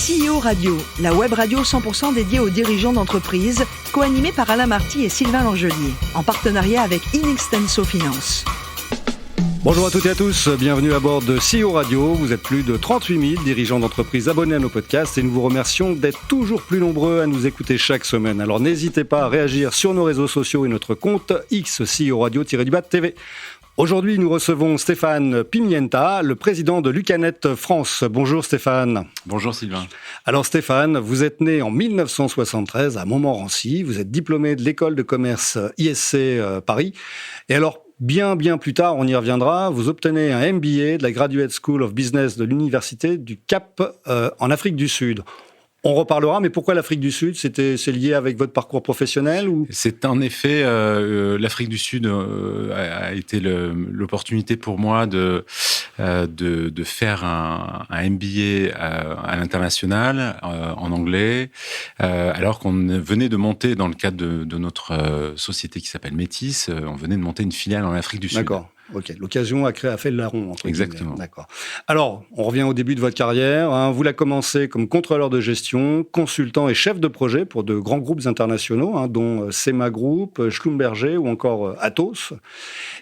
CEO Radio, la web radio 100% dédiée aux dirigeants d'entreprise, co-animée par Alain Marty et Sylvain Langelier, en partenariat avec Inextenso Finance. Bonjour à toutes et à tous, bienvenue à bord de CEO Radio. Vous êtes plus de 38 000 dirigeants d'entreprise abonnés à nos podcasts et nous vous remercions d'être toujours plus nombreux à nous écouter chaque semaine. Alors n'hésitez pas à réagir sur nos réseaux sociaux et notre compte X CEO Radio-TV. Aujourd'hui, nous recevons Stéphane Pimienta, le président de Lucanet France. Bonjour Stéphane. Bonjour Sylvain. Alors Stéphane, vous êtes né en 1973 à Montmorency. Vous êtes diplômé de l'école de commerce ISC Paris. Et alors, bien plus tard, on y reviendra, vous obtenez un MBA de la Graduate School of Business de l'Université du Cap en Afrique du Sud. On reparlera, mais pourquoi l'Afrique du Sud ? C'est lié avec votre parcours professionnel ou... C'est en effet, l'Afrique du Sud a été l'opportunité pour moi de faire un MBA à l'international, en anglais, alors qu'on venait de monter, dans le cadre de notre société qui s'appelle Métis, on venait de monter une filiale en Afrique du Sud. D'accord. Ok, l'occasion a fait le larron. Exactement. D'accord. Alors, on revient au début de votre carrière. Hein. Vous l'avez commencé comme contrôleur de gestion, consultant et chef de projet pour de grands groupes internationaux, hein, dont Sema Group, Schlumberger ou encore Atos.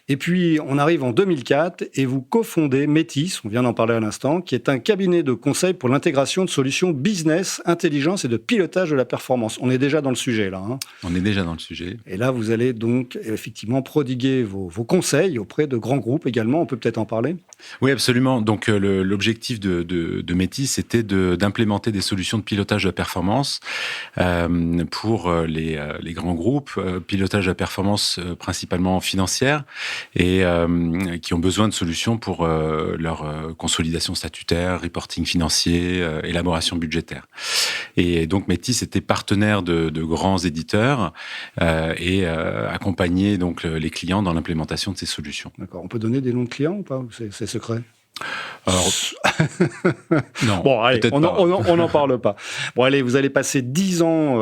Et puis, on arrive en 2004 et vous cofondez Métis, on vient d'en parler à l'instant, qui est un cabinet de conseil pour l'intégration de solutions business, intelligence et de pilotage de la performance. On est déjà dans le sujet, là. Hein. On est déjà dans le sujet. Et là, vous allez donc effectivement prodiguer vos conseils auprès de grands groupes également, on peut peut-être en parler ? Oui, absolument. Donc, l'objectif de Métis, c'était d'implémenter des solutions de pilotage de la performance pour les grands groupes, pilotage de la performance principalement financière, et qui ont besoin de solutions pour leur consolidation statutaire, reporting financier, élaboration budgétaire. Et donc, Métis était partenaire de grands éditeurs et accompagnait donc les clients dans l'implémentation de ces solutions. D'accord. On peut donner des noms de clients ou pas ? C'est secret ? Alors, non. Bon, allez, peut-être on pas. n'en parle pas. Bon, allez, vous allez passer 10 ans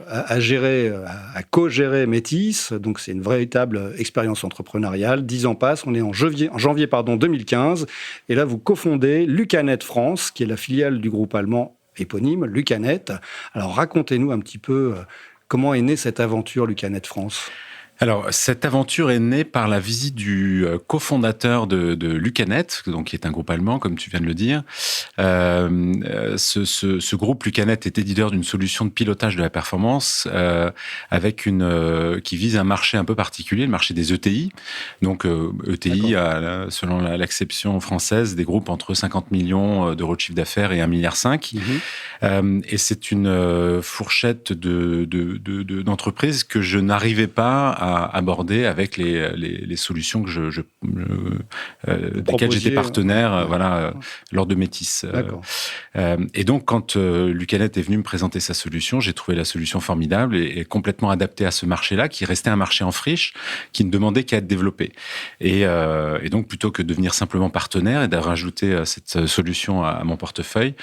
à gérer, à co-gérer Métis. Donc, c'est une véritable expérience entrepreneuriale. 10 ans passent. On est en janvier 2015. Et là, vous cofondez Lucanet France, qui est la filiale du groupe allemand éponyme, Lucanet. Alors, racontez-nous un petit peu comment est née cette aventure Lucanet France. Alors, cette aventure est née par la visite du cofondateur de Lucanet, donc qui est un groupe allemand, comme tu viens de le dire. Ce groupe Lucanet est éditeur d'une solution de pilotage de la performance avec qui vise un marché un peu particulier, le marché des ETI. Donc, ETI, selon l'acception française, des groupes entre 50 millions d'euros de chiffre d'affaires et 1,5 milliard. Et c'est une fourchette d'entreprises que je n'arrivais pas à aborder avec les solutions desquelles j'étais partenaire lors de Métis. Et donc, quand Lucanet est venu me présenter sa solution, j'ai trouvé la solution formidable et complètement adaptée à ce marché-là, qui restait un marché en friche, qui ne demandait qu'à être développé. Et donc, plutôt que de devenir simplement partenaire et de rajouter cette solution à mon portefeuille,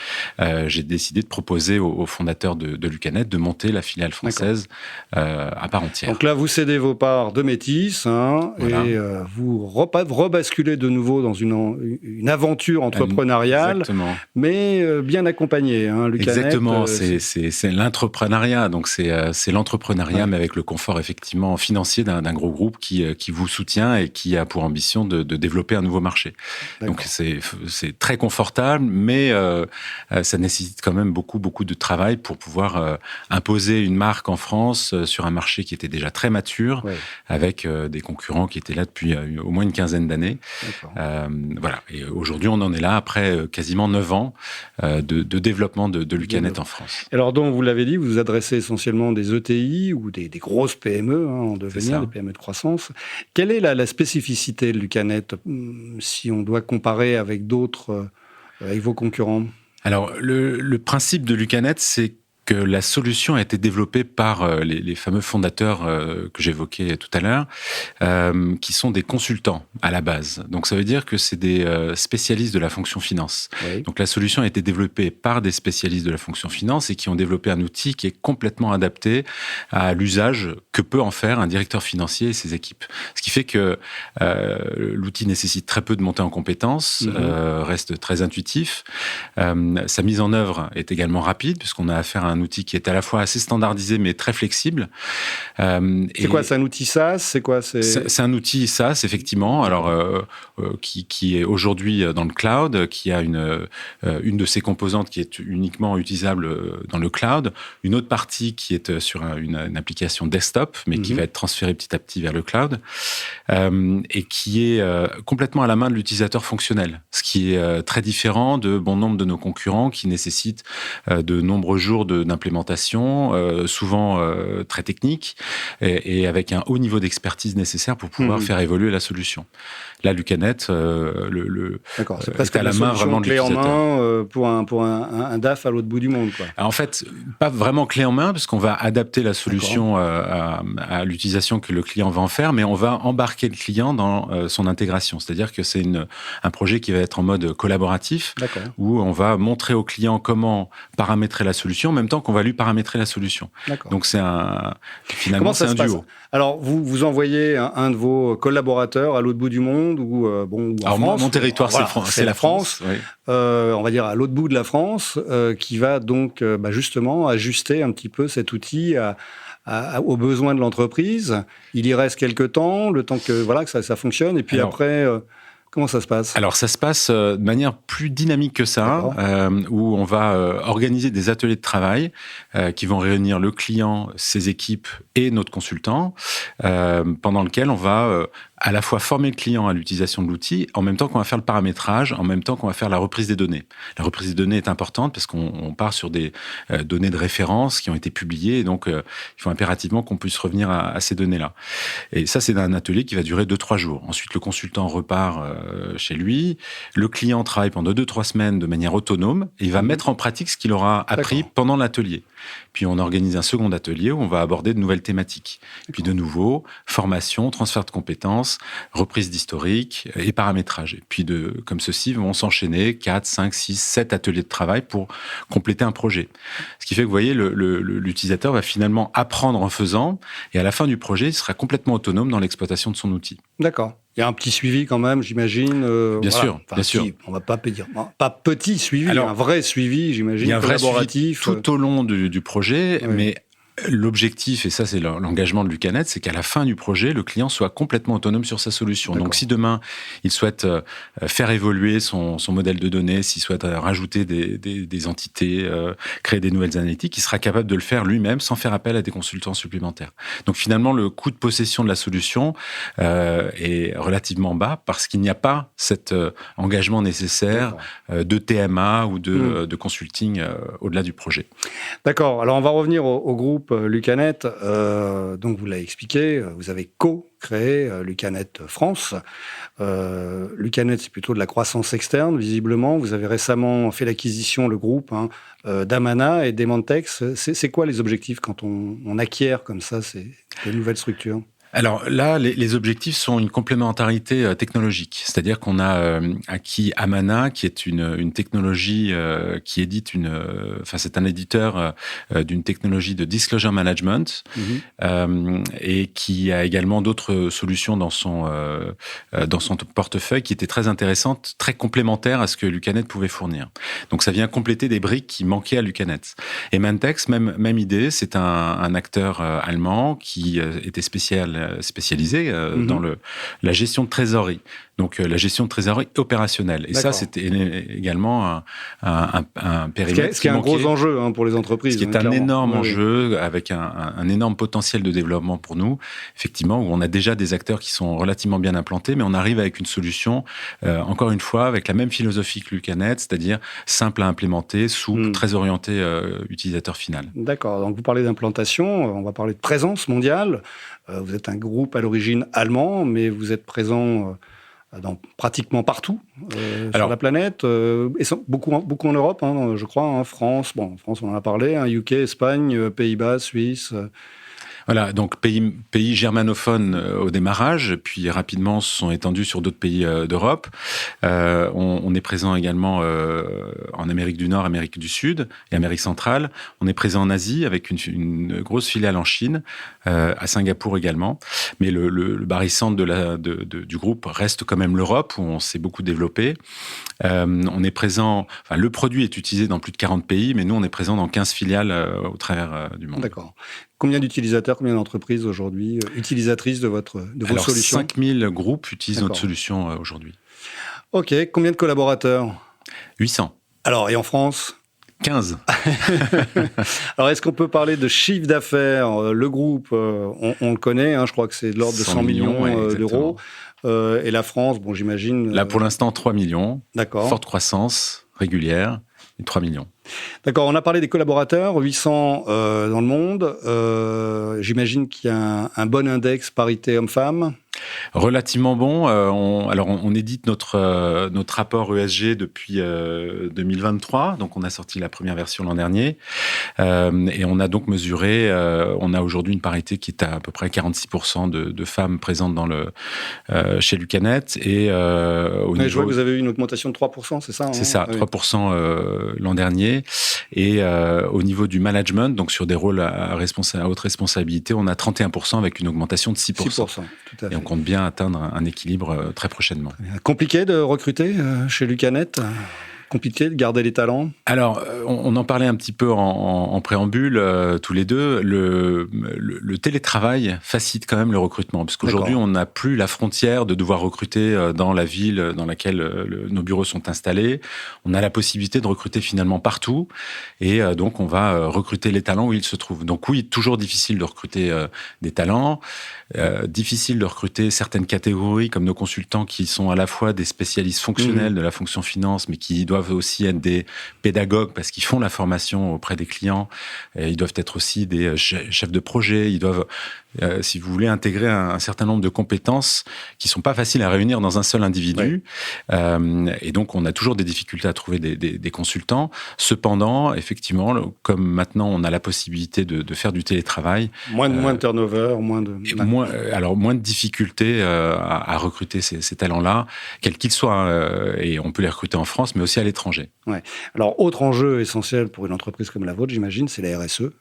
j'ai décidé de proposer aux fondateurs de Lucanet de monter la filiale française à part entière. Donc là, vous cédez vos parts de Métis, voilà. Et vous rebasculez de nouveau dans une aventure entrepreneuriale, mais bien accompagnée. Hein, Lucanet, exactement, c'est l'entrepreneuriat, donc c'est l'entrepreneuriat, mais avec le confort effectivement financier d'un gros groupe qui vous soutient et qui a pour ambition de développer un nouveau marché. D'accord. Donc c'est très confortable, mais ça nécessite quand même beaucoup de travail pour pouvoir imposer une marque en France sur un marché qui était déjà très mature, avec des concurrents qui étaient là depuis au moins une quinzaine d'années. Voilà. Et aujourd'hui, on en est là après quasiment 9 ans de développement de Lucanet en France. Alors, donc, vous l'avez dit, vous vous adressez essentiellement des ETI ou des grosses PME en devenir, des PME de croissance. Quelle est la spécificité de Lucanet si on doit comparer avec d'autres, avec vos concurrents ? Alors, le principe de Lucanet, c'est que la solution a été développée par les fameux fondateurs que j'évoquais tout à l'heure, qui sont des consultants à la base. Donc ça veut dire que c'est des spécialistes de la fonction finance. Oui. Donc la solution a été développée par des spécialistes de la fonction finance et qui ont développé un outil qui est complètement adapté à l'usage que peut en faire un directeur financier et ses équipes. Ce qui fait que l'outil nécessite très peu de montée en compétences, reste très intuitif. Sa mise en œuvre est également rapide puisqu'on a affaire à un outil qui est à la fois assez standardisé mais très flexible. C'est quoi, c'est un outil SaaS? C'est un outil SaaS, effectivement, alors qui est aujourd'hui dans le cloud, qui a une de ses composantes qui est uniquement utilisable dans le cloud, une autre partie qui est sur une application desktop, mais qui va être transférée petit à petit vers le cloud, et qui est complètement à la main de l'utilisateur fonctionnel, ce qui est très différent de bon nombre de nos concurrents qui nécessitent de nombreux jours d'implémentation, souvent très techniques, et avec un haut niveau d'expertise nécessaire pour pouvoir faire évoluer la solution. Là, Lucanet, D'accord, c'est presque à la main vraiment de clé en l'utilisateur. main pour un DAF à l'autre bout du monde, quoi. En fait, pas vraiment clé en main, parce qu'on va adapter la solution à l'utilisation que le client va en faire, mais on va embarquer le client dans son intégration. C'est-à-dire que c'est un projet qui va être en mode collaboratif, où on va montrer au client comment paramétrer la solution, en même temps qu'on va lui paramétrer la solution. D'accord. Donc finalement, c'est un duo. Alors, vous envoyez un de vos collaborateurs à l'autre bout du monde ou en Alors, France. Mon territoire, c'est la France. Oui. On va dire à l'autre bout de la France, qui va donc justement ajuster un petit peu cet outil aux besoins de l'entreprise. Il y reste quelques temps, le temps que ça fonctionne, et puis après. Comment ça se passe? Alors, ça se passe de manière plus dynamique que ça, où on va organiser des ateliers de travail qui vont réunir le client, ses équipes et notre consultant, pendant lequel on va à la fois former le client à l'utilisation de l'outil, en même temps qu'on va faire le paramétrage, en même temps qu'on va faire la reprise des données. La reprise des données est importante parce qu'on part sur des données de référence qui ont été publiées, et donc il faut impérativement qu'on puisse revenir à ces données-là. Et ça, c'est un atelier qui va durer 2-3 jours. Ensuite, le consultant repart chez lui, le client travaille pendant 2-3 semaines de manière autonome, et il va mettre en pratique ce qu'il aura appris pendant l'atelier. Puis on organise un second atelier où on va aborder de nouvelles thématiques. Puis de nouveau, formation, transfert de compétences, reprise d'historique et paramétrage. Et puis comme ceci, vont s'enchaîner 4, 5, 6, 7 ateliers de travail pour compléter un projet. Ce qui fait que vous voyez, l'utilisateur va finalement apprendre en faisant, et à la fin du projet, il sera complètement autonome dans l'exploitation de son outil. D'accord. Il y a un petit suivi quand même, j'imagine. Bien sûr. On va pas dire, pas petit suivi, un vrai suivi, j'imagine. Il y a un vrai collaboratif. suivi tout au long du projet, mais l'objectif, et ça c'est l'engagement de Lucanet, c'est qu'à la fin du projet, le client soit complètement autonome sur sa solution. D'accord. Donc si demain, il souhaite faire évoluer son modèle de données, s'il souhaite rajouter des entités, créer des nouvelles analytiques, il sera capable de le faire lui-même sans faire appel à des consultants supplémentaires. Donc finalement, le coût de possession de la solution est relativement bas parce qu'il n'y a pas cet engagement nécessaire de TMA ou de consulting au-delà du projet. D'accord. Alors on va revenir au groupe Lucanet. Donc vous l'avez expliqué, vous avez co-créé Lucanet France. Lucanet, c'est plutôt de la croissance externe, visiblement. Vous avez récemment fait l'acquisition, le groupe, d'Amana et d'Ementex. C'est quoi les objectifs quand on acquiert comme ça ces nouvelles structures ? Alors là, les objectifs sont une complémentarité technologique. C'est-à-dire qu'on a acquis Amana, qui est une technologie qui édite c'est un éditeur d'une technologie de disclosure management et qui a également d'autres solutions dans son portefeuille qui étaient très intéressantes, très complémentaires à ce que Lucanet pouvait fournir. Donc ça vient compléter des briques qui manquaient à Lucanet. Et Ementex, même idée, c'est un acteur allemand qui était spécialisé dans la gestion de trésorerie. Donc la gestion de trésorerie opérationnelle. Et ça, c'était également un périmètre. Ce qui est un gros enjeu pour les entreprises. Ce qui est un énorme enjeu avec un énorme potentiel de développement pour nous, effectivement, où on a déjà des acteurs qui sont relativement bien implantés, mais on arrive avec une solution, encore une fois, avec la même philosophie que Lucanet, c'est-à-dire simple à implémenter, souple, très orienté utilisateur final. D'accord. Donc vous parlez d'implantation, on va parler de présence mondiale. Vous êtes un groupe à l'origine allemand, mais vous êtes présent dans pratiquement partout sur la planète, et beaucoup en Europe, hein, je crois, France, France on en a parlé, hein, UK, Espagne, Pays-Bas, Suisse. Voilà, donc pays germanophones au démarrage, puis rapidement se sont étendus sur d'autres pays d'Europe. On est présent également en Amérique du Nord, Amérique du Sud et Amérique centrale. On est présent en Asie avec une grosse filiale en Chine, à Singapour également. Mais le barycentre du groupe reste quand même l'Europe, où on s'est beaucoup développé. On est présent, le produit est utilisé dans plus de 40 pays, mais nous on est présent dans 15 filiales au travers du monde. D'accord. Combien d'utilisateurs, combien d'entreprises aujourd'hui utilisatrices de vos solutions ? 5000 groupes utilisent notre solution aujourd'hui. Ok, combien de collaborateurs ? 800. Alors, et en France ? 15. Alors, est-ce qu'on peut parler de chiffre d'affaires ? Le groupe, on le connaît, hein, je crois que c'est de l'ordre de 100 millions d'euros. Et la France, j'imagine... Là, pour l'instant, 3 millions. D'accord. Forte croissance régulière, et 3 millions. D'accord, on a parlé des collaborateurs, 800 dans le monde. J'imagine qu'il y a un bon index parité homme-femme. Relativement bon. On édite notre rapport ESG depuis 2023. Donc, on a sorti la première version l'an dernier. Et on a donc mesuré, on a aujourd'hui une parité qui est à peu près 46% de femmes présentes chez Lucanet. Et je vois que vous avez eu une augmentation de 3%, c'est ça ? C'est ça, 3% l'an dernier. Et au niveau du management, donc sur des rôles à haute responsabilité, on a 31% avec une augmentation de 6%. 6%, tout à fait. Et on compte bien atteindre un équilibre très prochainement. Compliqué de recruter chez Lucanet ? Compliqué de garder les talents ? Alors, on en parlait un petit peu en préambule, tous les deux. Le télétravail facilite quand même le recrutement, parce qu'aujourd'hui, on n'a plus la frontière de devoir recruter dans la ville dans laquelle nos bureaux sont installés. On a la possibilité de recruter finalement partout, et donc on va recruter les talents où ils se trouvent. Donc oui, toujours difficile de recruter des talents, difficile de recruter certaines catégories, comme nos consultants qui sont à la fois des spécialistes fonctionnels de la fonction finance, mais qui doivent aussi être des pédagogues parce qu'ils font la formation auprès des clients. Et ils doivent être aussi des chefs de projet. Ils doivent, si vous voulez, intégrer un certain nombre de compétences qui sont pas faciles à réunir dans un seul individu. Ouais. Et donc, on a toujours des difficultés à trouver des consultants. Cependant, effectivement, comme maintenant, on a la possibilité de faire du télétravail. Moins de turnover, moins de difficultés à recruter ces talents-là, quels qu'ils soient. Et on peut les recruter en France, mais aussi à l'étranger. Ouais. Alors, autre enjeu essentiel pour une entreprise comme la vôtre, j'imagine, c'est la RSE.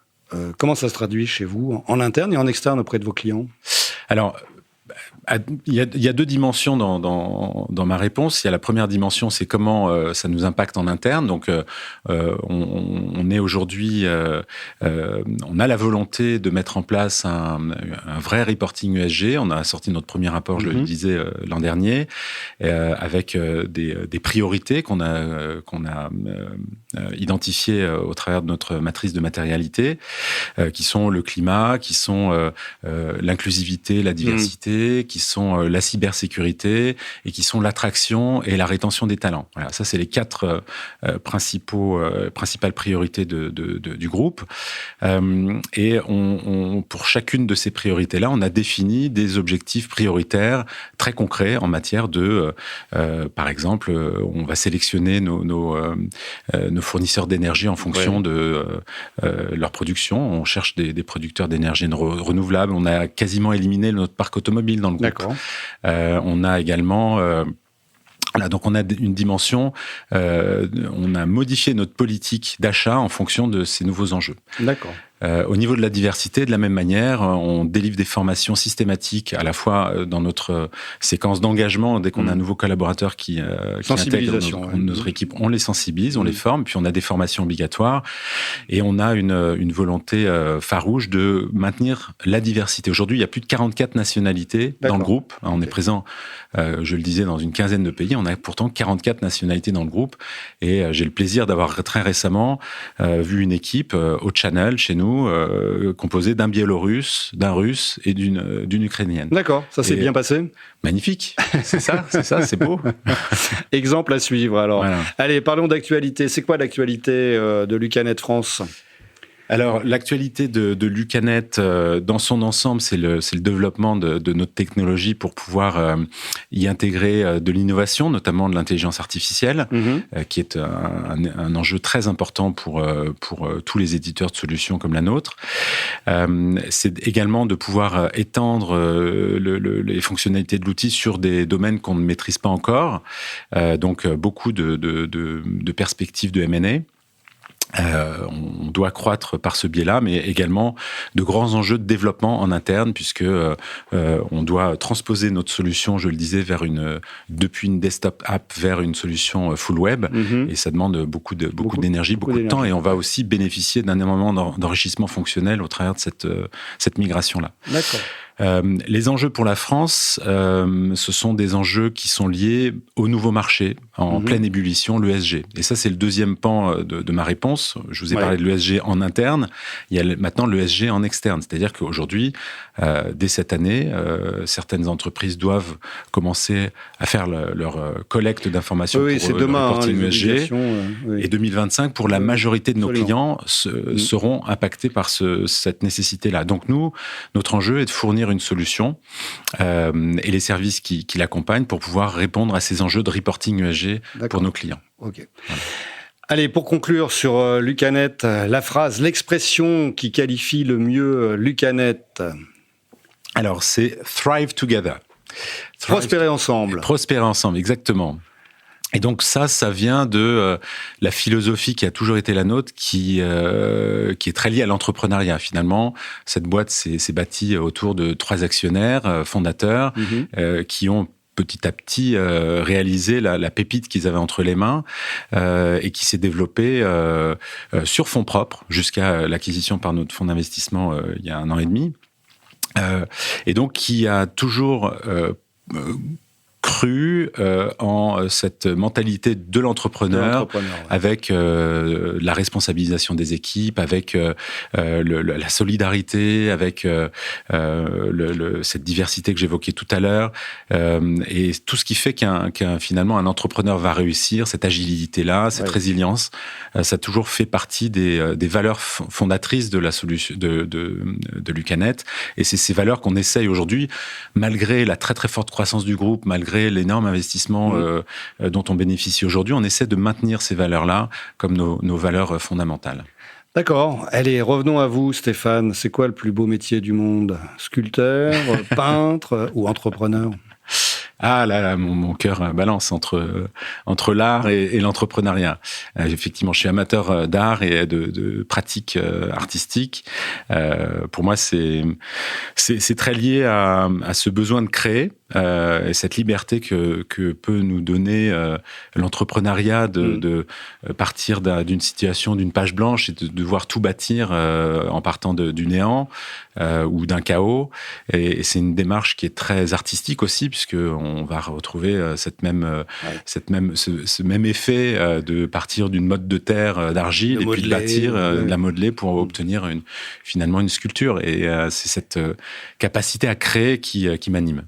Comment ça se traduit chez vous, en interne et en externe auprès de vos clients ? Alors, il y a deux dimensions dans ma réponse. Il y a la première dimension, c'est comment ça nous impacte en interne. Donc, on est aujourd'hui, on a la volonté de mettre en place un vrai reporting ESG. On a sorti notre premier rapport, je le disais, l'an dernier, avec des priorités qu'on a identifiées au travers de notre matrice de matérialité, qui sont le climat, qui sont l'inclusivité, la diversité, qui sont la cybersécurité et qui sont l'attraction et la rétention des talents. Voilà, ça, c'est les 4 principales priorités du groupe. Et pour chacune de ces priorités-là, on a défini des objectifs prioritaires très concrets en matière de, par exemple, on va sélectionner nos fournisseurs d'énergie en fonction de leur production. On cherche des producteurs d'énergie renouvelable. On a quasiment éliminé notre parc automobile dans le groupe. D'accord. On a également... donc on a une dimension, on a modifié notre politique d'achat en fonction de ces nouveaux enjeux. D'accord. Au niveau de la diversité, de la même manière, on délivre des formations systématiques à la fois dans notre séquence d'engagement, dès qu'on a un nouveau collaborateur qui intègre notre équipe, on les sensibilise, on les forme, puis on a des formations obligatoires et on a une volonté farouche de maintenir la diversité. Aujourd'hui, il y a plus de 44 nationalités dans le groupe. On est présent, je le disais, dans une quinzaine de pays. On a pourtant 44 nationalités dans le groupe et j'ai le plaisir d'avoir très récemment vu une équipe au Channel chez nous, composée d'un Biélorusse, d'un Russe et d'une Ukrainienne. D'accord, ça s'est bien passé. Magnifique, c'est ça, c'est beau. Exemple à suivre alors. Voilà. Allez, parlons d'actualité. C'est quoi l'actualité de Lucanet France ? Alors, l'actualité de Lucanet, dans son ensemble, c'est le développement de notre technologie pour pouvoir y intégrer de l'innovation, notamment de l'intelligence artificielle, qui est un enjeu très important pour tous les éditeurs de solutions comme la nôtre. C'est également de pouvoir étendre les fonctionnalités de l'outil sur des domaines qu'on ne maîtrise pas encore. Donc, beaucoup de perspectives de M&A. On doit croître par ce biais-là, mais également de grands enjeux de développement en interne, puisque on doit transposer notre solution, je le disais, depuis une desktop app vers une solution full web, et ça demande beaucoup d'énergie, beaucoup de temps, et on va aussi bénéficier d'un énormément d'enrichissement fonctionnel au travers de cette migration-là. D'accord. Les enjeux pour la France, ce sont des enjeux qui sont liés au nouveau marché en pleine ébullition, l'ESG. Et ça, c'est le deuxième pan de ma réponse. Je vous ai parlé de l'ESG en interne. Il y a maintenant l'ESG en externe. C'est-à-dire qu'aujourd'hui, dès cette année, certaines entreprises doivent commencer à faire leur collecte d'informations pour le reporting ESG. Et 2025, pour la majorité de nos clients, seront impactés par cette nécessité-là. Donc nous, notre enjeu est de fournir une solution et les services qui l'accompagnent pour pouvoir répondre à ces enjeux de reporting ESG pour nos clients. Ok. Voilà. Allez, pour conclure sur Lucanet, l'expression qui qualifie le mieux Lucanet. Alors, c'est Thrive Together. Prospérer ensemble. Prospérer ensemble, exactement. Et donc ça vient de la philosophie qui a toujours été la nôtre, qui est très liée à l'entrepreneuriat. Finalement, cette boîte s'est bâtie autour de 3 actionnaires fondateurs qui ont petit à petit réalisé la pépite qu'ils avaient entre les mains et qui s'est développée sur fonds propres jusqu'à l'acquisition par notre fonds d'investissement il y a 1 an et demi. Et donc qui a toujours cru en cette mentalité de l'entrepreneur avec la responsabilisation des équipes, avec la solidarité, avec cette diversité que j'évoquais tout à l'heure, et tout ce qui fait finalement un entrepreneur va réussir, cette agilité-là, cette résilience, ça a toujours fait partie des valeurs fondatrices de la solution de Lucanet, et c'est ces valeurs qu'on essaye aujourd'hui, malgré la très très forte croissance du groupe, malgré l'énorme investissement dont on bénéficie aujourd'hui, on essaie de maintenir ces valeurs-là comme nos valeurs fondamentales. D'accord. Allez, revenons à vous, Stéphane. C'est quoi le plus beau métier du monde ? Sculpteur, peintre ou entrepreneur ? Ah là, mon cœur balance entre l'art et l'entrepreneuriat. Effectivement, je suis amateur d'art et de pratiques artistiques. Pour moi, c'est très lié à ce besoin de créer et cette liberté que peut nous donner l'entrepreneuriat de partir d'une situation, d'une page blanche et de devoir tout bâtir en partant du néant ou d'un chaos. Et c'est une démarche qui est très artistique aussi, puisque on va retrouver ce même effet de partir d'une motte de terre, d'argile, et puis de bâtir, de la modeler pour obtenir finalement une sculpture. Et c'est cette capacité à créer qui m'anime.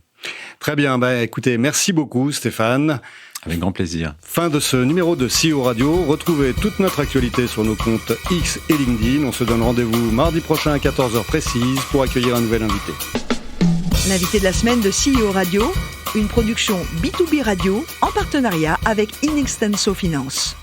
Très bien. Écoutez, merci beaucoup, Stéphane. Avec grand plaisir. Fin de ce numéro de CEO Radio. Retrouvez toute notre actualité sur nos comptes X et LinkedIn. On se donne rendez-vous mardi prochain à 14h précise pour accueillir un nouvel invité. L'invité de la semaine de CEO Radio, une production B2B Radio en partenariat avec Inextenso Finance.